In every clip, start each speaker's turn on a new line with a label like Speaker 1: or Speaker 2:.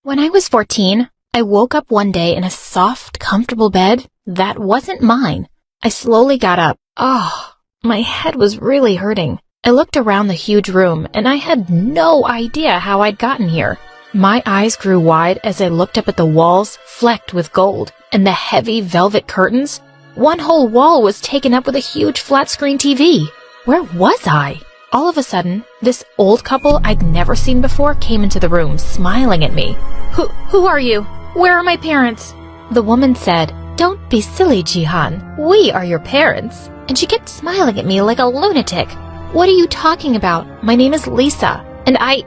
Speaker 1: When I was 14, I woke up one day in a soft, comfortable bed that wasn't mine. I slowly got up. My head was really hurting. I looked around the huge room, and I had no idea how I'd gotten here. My eyes grew wide as I looked up at the walls, flecked with gold, and the heavy velvet curtains. One whole wall was taken up with a huge flat-screen TV. Where was I? All of a sudden, this old couple I'd never seen before came into the room, smiling at me. Who are you? Where are my parents? The woman said, "Don't be silly, Jihan. We are your parents." And she kept smiling at me like a lunatic. "What are you talking about? My name is Lisa, and I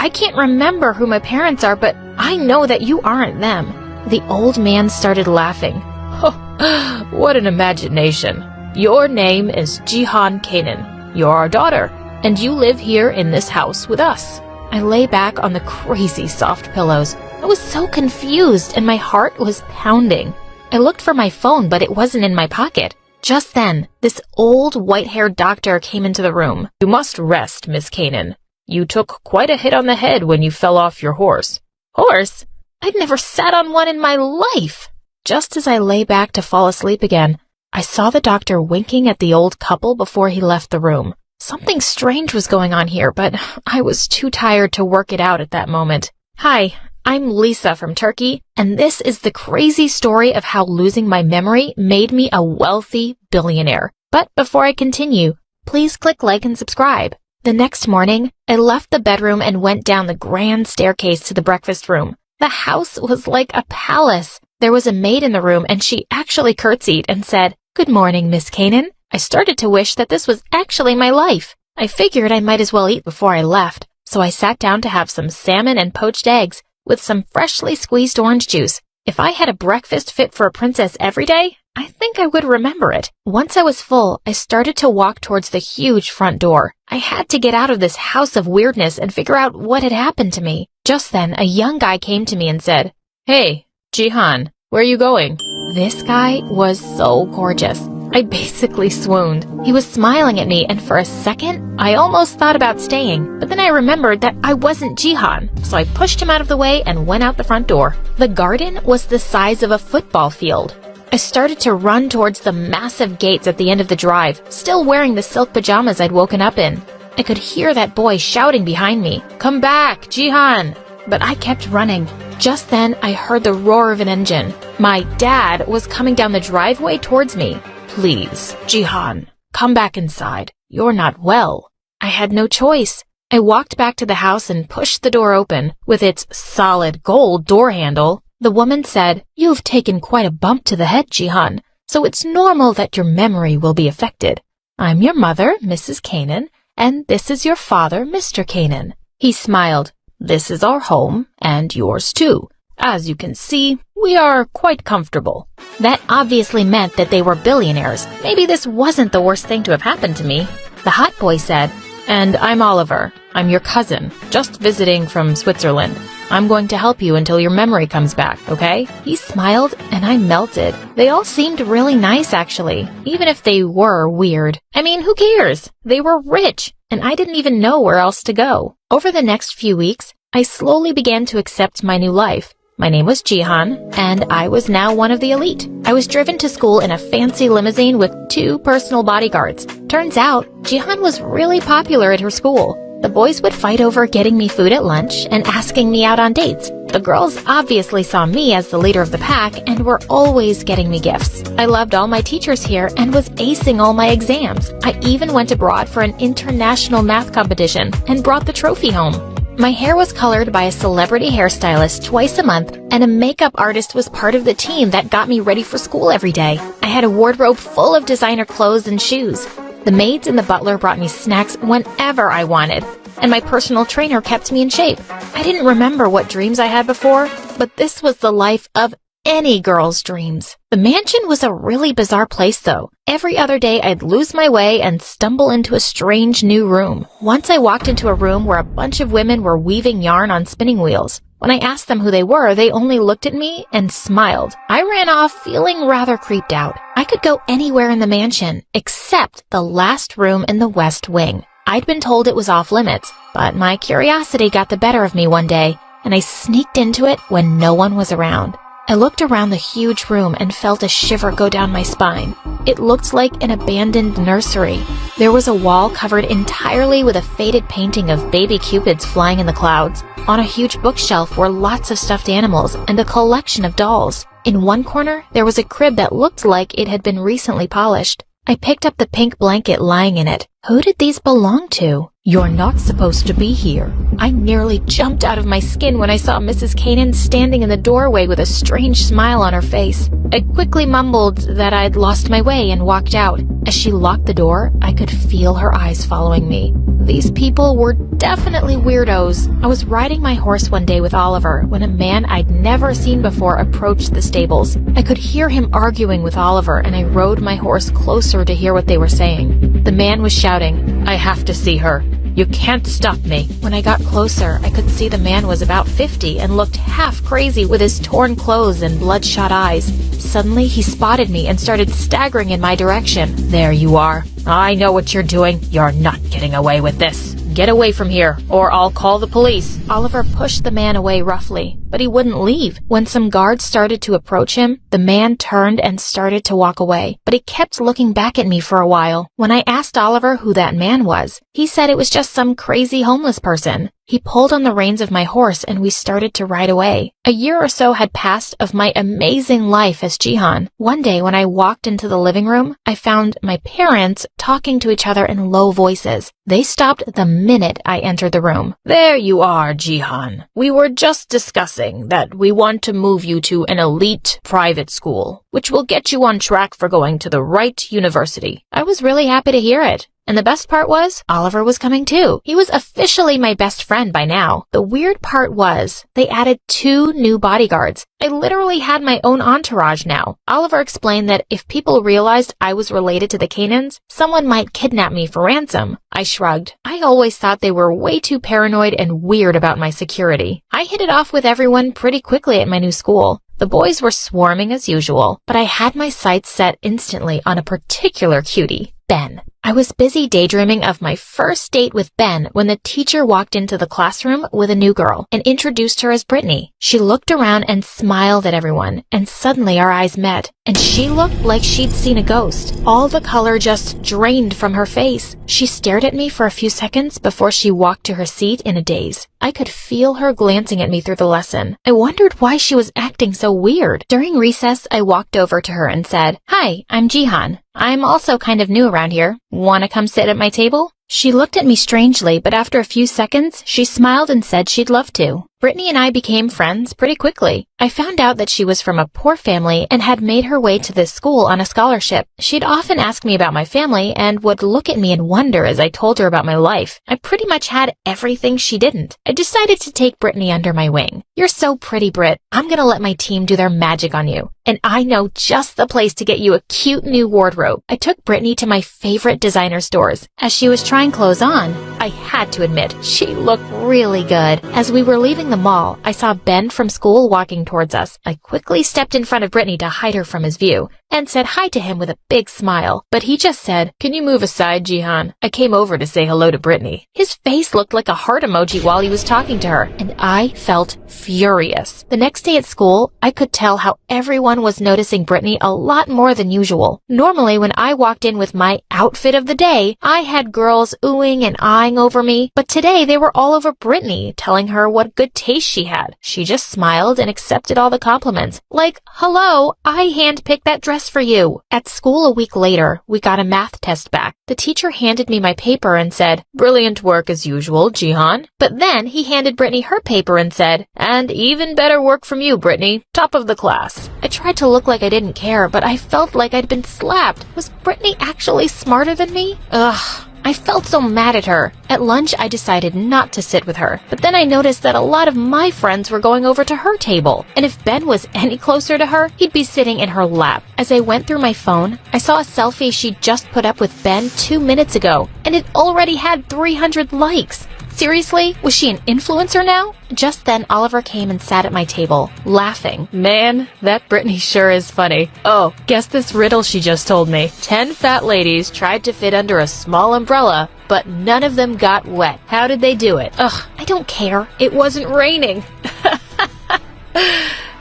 Speaker 1: can't remember who my parents are, but I know that you aren't them." The old man started laughing. "Oh, what an imagination. Your name is Jihan Kanan. You're our daughter, and you live here in this house with us." I lay back on the crazy soft pillows. I was so confused, and my heart was pounding. I looked for my phone, but it wasn't in my pocket. Just then, this old white-haired doctor came into the room. "You must rest, Miss Kanan. You took quite a hit on the head when you fell off your horse." Horse? I'd never sat on one in my life. Just as I lay back to fall asleep again, I saw the doctor winking at the old couple before he left the room. Something strange was going on here, but I was too tired to work it out at that moment. "Hi, I'm Lisa from Turkey, and this is the crazy story of how losing my memory made me a wealthy billionaire." But before I continue, please click like and subscribe. The next morning, I left the bedroom and went down the grand staircase to the breakfast room. The house was like a palace. There was a maid in the room, and she actually curtsied and said, "Good morning, Miss Kanan." I started to wish that this was actually my life. I figured I might as well eat before I left, so I sat down to have some salmon and poached eggs with some freshly squeezed orange juice. If I had a breakfast fit for a princess every day, I think I would remember it. Once I was full, I started to walk towards the huge front door. I had to get out of this house of weirdness and figure out what had happened to me. Just then, a young guy came to me and said, "Hey, Jihan, where are you going?" This guy was so gorgeous. I basically swooned. He was smiling at me, and for a second, I almost thought about staying. But then I remembered that I wasn't Jihan, so I pushed him out of the way and went out the front door. The garden was the size of a football field. I started to run towards the massive gates at the end of the drive, still wearing the silk pajamas I'd woken up in. I could hear that boy shouting behind me, "Come back, Jihan!" But I kept running. Just then, I heard the roar of an engine. My dad was coming down the driveway towards me. "Please, Jihan, come back inside. You're not well." I had no choice. I walked back to the house and pushed the door open. With its solid gold door handle, the woman said, "You've taken quite a bump to the head, Jihan, so it's normal that your memory will be affected. I'm your mother, Mrs. Kanan, and this is your father, Mr. Kanan." He smiled. "This is our home, and yours too. As you can see, we are quite comfortable." That obviously meant that they were billionaires. Maybe this wasn't the worst thing to have happened to me. The hot boy said, "And I'm Oliver. I'm your cousin, just visiting from Switzerland. I'm going to help you until your memory comes back, okay?" He smiled, and I melted. They all seemed really nice, actually, even if they were weird. I mean, who cares? They were rich, and I didn't even know where else to go. Over the next few weeks, I slowly began to accept my new life. My name was Jihan, and I was now one of the elite. I was driven to school in a fancy limousine with 2 personal bodyguards. Turns out, Jihan was really popular at her school. The boys would fight over getting me food at lunch and asking me out on dates. The girls obviously saw me as the leader of the pack and were always getting me gifts. I loved all my teachers here and was acing all my exams. I even went abroad for an international math competition and brought the trophy home. My hair was colored by a celebrity hairstylist twice a month, and a makeup artist was part of the team that got me ready for school every day. I had a wardrobe full of designer clothes and shoes. The maids and the butler brought me snacks whenever I wanted, and my personal trainer kept me in shape. I didn't remember what dreams I had before, but this was the life of any girl's dreams. The mansion was a really bizarre place, though. Every other day I'd lose my way and stumble into a strange new room. Once I walked into a room where a bunch of women were weaving yarn on spinning wheels. When I asked them who they were, they only looked at me and smiled. I ran off feeling rather creeped out. I could go anywhere in the mansion, except the last room in the west wing. I'd been told it was off limits, but my curiosity got the better of me one day, and I sneaked into it when no one was around. I looked around the huge room and felt a shiver go down my spine. It looked like an abandoned nursery. There was a wall covered entirely with a faded painting of baby cupids flying in the clouds. On a huge bookshelf were lots of stuffed animals and a collection of dolls. In one corner, there was a crib that looked like it had been recently polished. I picked up the pink blanket lying in it. Who did these belong to? You're not supposed to be here. I nearly jumped out of my skin when I saw Mrs. Kanan standing in the doorway with a strange smile on her face. I quickly mumbled that I'd lost my way and walked out. As she locked the door, I could feel her eyes following me. These people were definitely weirdos. I was riding my horse one day with Oliver when a man I'd never seen before approached the stables. I could hear him arguing with Oliver, and I rode my horse closer to hear what they were saying. The man was shouting, "I have to see her. You can't stop me." When I got closer, I could see the man was about 50 and looked half crazy with his torn clothes and bloodshot eyes. Suddenly, he spotted me and started staggering in my direction. "There you are. I know what you're doing. You're not getting away with this. Get away from here, or I'll call the police." Oliver pushed the man away roughly, but he wouldn't leave. When some guards started to approach him, the man turned and started to walk away, but he kept looking back at me for a while. When I asked Oliver who that man was, he said it was just some crazy homeless person. He pulled on the reins of my horse and we started to ride away. A year or so had passed of my amazing life as Jihan. One day when I walked into the living room, I found my parents talking to each other in low voices. They stopped the minute I entered the room. "There you are, Jihan. We were just discussing that we want to move you to an elite private school, which will get you on track for going to the right university." I was really happy to hear it. And the best part was, Oliver was coming too. He was officially my best friend by now. The weird part was, they added 2 new bodyguards. I literally had my own entourage now. Oliver explained that if people realized I was related to the Kanans, someone might kidnap me for ransom. I shrugged. I always thought they were way too paranoid and weird about my security. I hit it off with everyone pretty quickly at my new school. The boys were swarming as usual, but I had my sights set instantly on a particular cutie, Ben. I was busy daydreaming of my first date with Ben when the teacher walked into the classroom with a new girl and introduced her as Brittany. She looked around and smiled at everyone, and suddenly our eyes met, and she looked like she'd seen a ghost. All the color just drained from her face. She stared at me for a few seconds before she walked to her seat in a daze. I could feel her glancing at me through the lesson. I wondered why she was acting so weird. During recess, I walked over to her and said, "Hi, I'm Jihan. I'm also kind of new around here. Want to come sit at my table?" She looked at me strangely, but after a few seconds, she smiled and said she'd love to. Brittany and I became friends pretty quickly. I found out that she was from a poor family and had made her way to this school on a scholarship. She'd often ask me about my family and would look at me and wonder as I told her about my life. I pretty much had everything she didn't. I decided to take Brittany under my wing. "You're so pretty, Britt. I'm gonna let my team do their magic on you. And I know just the place to get you a cute new wardrobe." I took Brittany to my favorite designer stores. As she was trying clothes on, I had to admit, she looked really good. As we were leaving the mall, I saw Ben from school walking towards us. I quickly stepped in front of Brittany to hide her from his view and said hi to him with a big smile. But he just said, "Can you move aside, Jihan? I came over to say hello to Brittany." His face looked like a heart emoji while he was talking to her, and I felt furious. The next day at school, I could tell how everyone was noticing Brittany a lot more than usual. Normally, when I walked in with my outfit of the day, I had girls oohing and eyeing over me, but today they were all over Brittany, telling her what good taste she had. She just smiled and accepted all the compliments. Like, "Hello, I handpicked that dress for you." At school a week later, we got a math test back. The teacher handed me my paper and said, "Brilliant work as usual, Jihan." But then he handed Brittany her paper and said, "And even better work from you, Brittany. Top of the class." I tried to look like I didn't care, but I felt like I'd been slapped. Was Brittany actually smarter than me? Ugh. I felt so mad at her. At lunch, I decided not to sit with her, but then I noticed that a lot of my friends were going over to her table, and if Ben was any closer to her, he'd be sitting in her lap. As I went through my phone, I saw a selfie she'd just put up with Ben 2 minutes ago, and it already had 300 likes. Seriously? Was she an influencer now? Just then, Oliver came and sat at my table, laughing. "Man, that Brittany sure is funny. Oh, guess this riddle she just told me. 10 fat ladies tried to fit under a small umbrella, but none of them got wet. How did they do it?" Ugh, I don't care. It wasn't raining.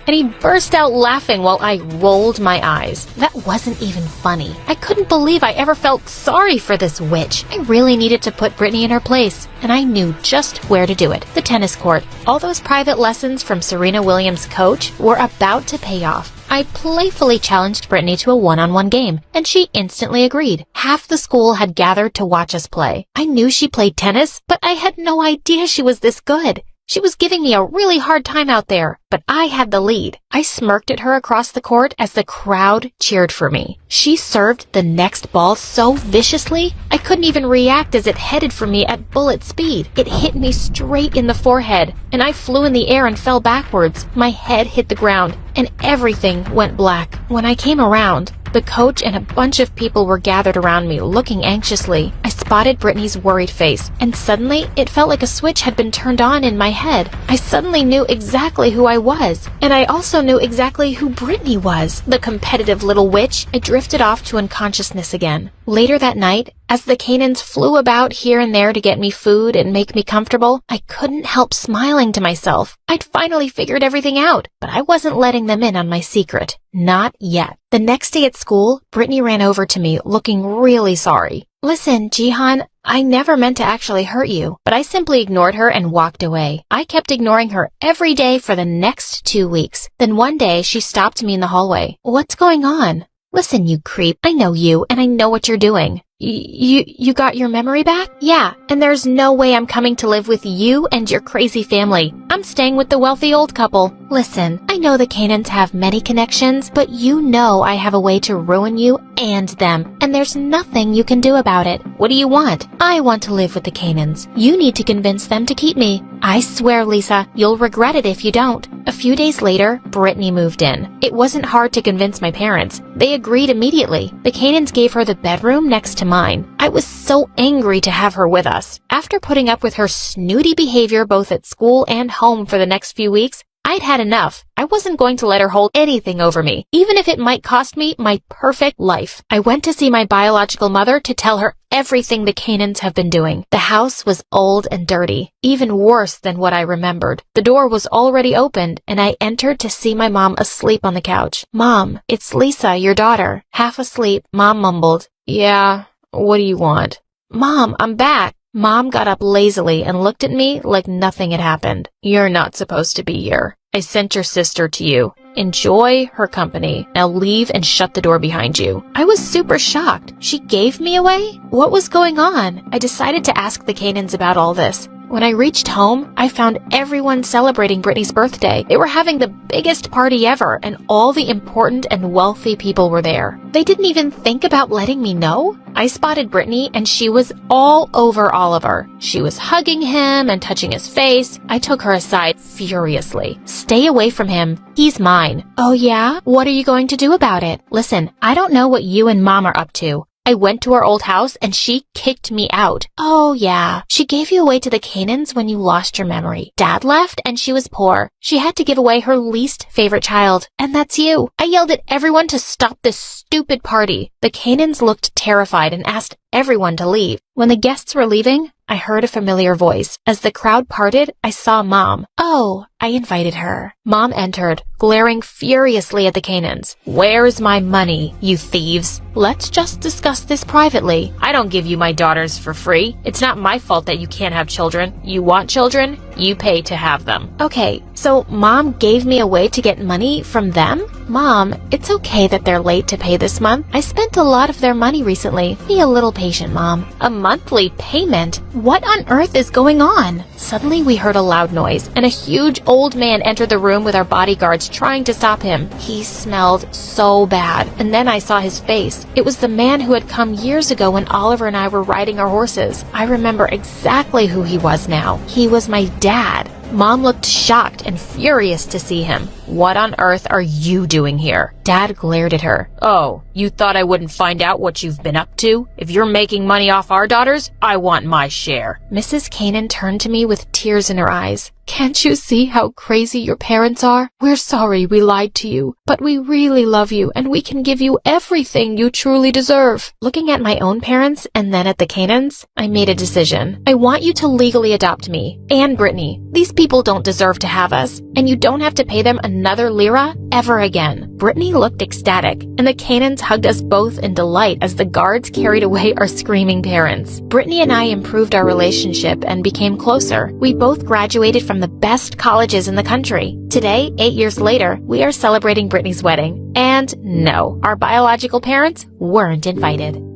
Speaker 1: and he burst out laughing while I rolled my eyes. That wasn't even funny. I couldn't believe I ever felt sorry for this witch. I really needed to put Brittany in her place, and I knew just where to do it. The tennis court. All those private lessons from Serena Williams' coach were about to pay off. I playfully challenged Brittany to a one-on-one game, and she instantly agreed. Half the school had gathered to watch us play. I knew she played tennis, but I had no idea she was this good. She was giving me a really hard time out there, but I had the lead. I smirked at her across the court as the crowd cheered for me. She served the next ball so viciously, I couldn't even react as it headed for me at bullet speed. It hit me straight in the forehead, and I flew in the air and fell backwards. My head hit the ground, and everything went black. When I came around, the coach and a bunch of people were gathered around me, looking anxiously. I spotted Brittany's worried face, and suddenly it felt like a switch had been turned on in my head. I suddenly knew exactly who I was, and I also knew exactly who Brittany was. The competitive little witch. I drifted off to unconsciousness again. Later that night, as the Canaans flew about here and there to get me food and make me comfortable, I couldn't help smiling to myself. I'd finally figured everything out, but I wasn't letting them in on my secret. Not yet. The next day at school, Brittany ran over to me, looking really sorry. Listen, Jihan, I never meant to actually hurt you, but I simply ignored her and walked away. I kept ignoring her every day for the next 2 weeks. Then one day, she stopped me in the hallway. What's going on? Listen, you creep. I know you, and I know what you're doing. You got your memory back? Yeah, and there's no way I'm coming to live with you and your crazy family. I'm staying with the wealthy old couple. Listen, I know the Canaans have many connections, but you know I have a way to ruin you and them, and there's nothing you can do about it. What do you want? I want to live with the Canaans. You need to convince them to keep me. I swear, Lisa, you'll regret it if you don't. A few days later, Brittany moved in. It wasn't hard to convince my parents. They agreed immediately. The Canaans gave her the bedroom next to mine. I was so angry to have her with us. After putting up with her snooty behavior both at school and home for the next few weeks, I'd had enough. I wasn't going to let her hold anything over me, even if it might cost me my perfect life. I went to see my biological mother to tell her everything the Canaans have been doing. The house was old and dirty, even worse than what I remembered. The door was already opened, and I entered to see my mom asleep on the couch. Mom, it's Lisa, your daughter. Half asleep, Mom mumbled, Yeah, what do you want? Mom, I'm back. Mom got up lazily and looked at me like nothing had happened. You're not supposed to be here. I sent your sister to you. Enjoy her company. Now leave and shut the door behind you. I was super shocked. She gave me away? What was going on? I decided to ask the Canaans about all this. When I reached home, I found everyone celebrating Brittany's birthday. They were having the biggest party ever, and all the important and wealthy people were there. They didn't even think about letting me know. I spotted Brittany, and she was all over Oliver. She was hugging him and touching his face. I took her aside furiously. Stay away from him. He's mine. Oh yeah? What are you going to do about it? Listen, I don't know what you and Mom are up to. I went to our old house and she kicked me out. Oh yeah, she gave you away to the Canaans when you lost your memory. Dad left and she was poor. She had to give away her least favorite child, and that's you. I yelled at everyone to stop this stupid party. The Canaans looked terrified and asked everyone to leave. When the guests were leaving, I heard a familiar voice. As the crowd parted, I saw Mom. Oh, I invited her. Mom entered, glaring furiously at the Canaans. Where's my money, you thieves? Let's just discuss this privately. I don't give you my daughters for free. It's not my fault that you can't have children. You want children? You pay to have them. Okay, so Mom gave me a way to get money from them? Mom, it's okay that they're late to pay this month. I spent a lot of their money recently. Be a little patient, Mom. A monthly payment? What on earth is going on? Suddenly we heard a loud noise, and a huge old man entered the room with our bodyguards trying to stop him. He smelled so bad, and then I saw his face. It was the man who had come years ago when Oliver and I were riding our horses. I remember exactly who he was now. He was my dad. Mom looked shocked and furious to see him. What on earth are you doing here? Dad glared at her. Oh, you thought I wouldn't find out what you've been up to? If you're making money off our daughters, I want my share. Mrs. Canaan turned to me with tears in her eyes. Can't you see how crazy your parents are? We're sorry we lied to you, but we really love you and we can give you everything you truly deserve. Looking at my own parents and then at the Canaans, I made a decision. I want you to legally adopt me and Brittany. These people don't deserve to have us, and you don't have to pay them another lira ever again." Brittany looked ecstatic, and the Canaans hugged us both in delight as the guards carried away our screaming parents. Brittany and I improved our relationship and became closer. We both graduated from the best colleges in the country. Today, 8 years later, we are celebrating Brittany's wedding. And no, our biological parents weren't invited.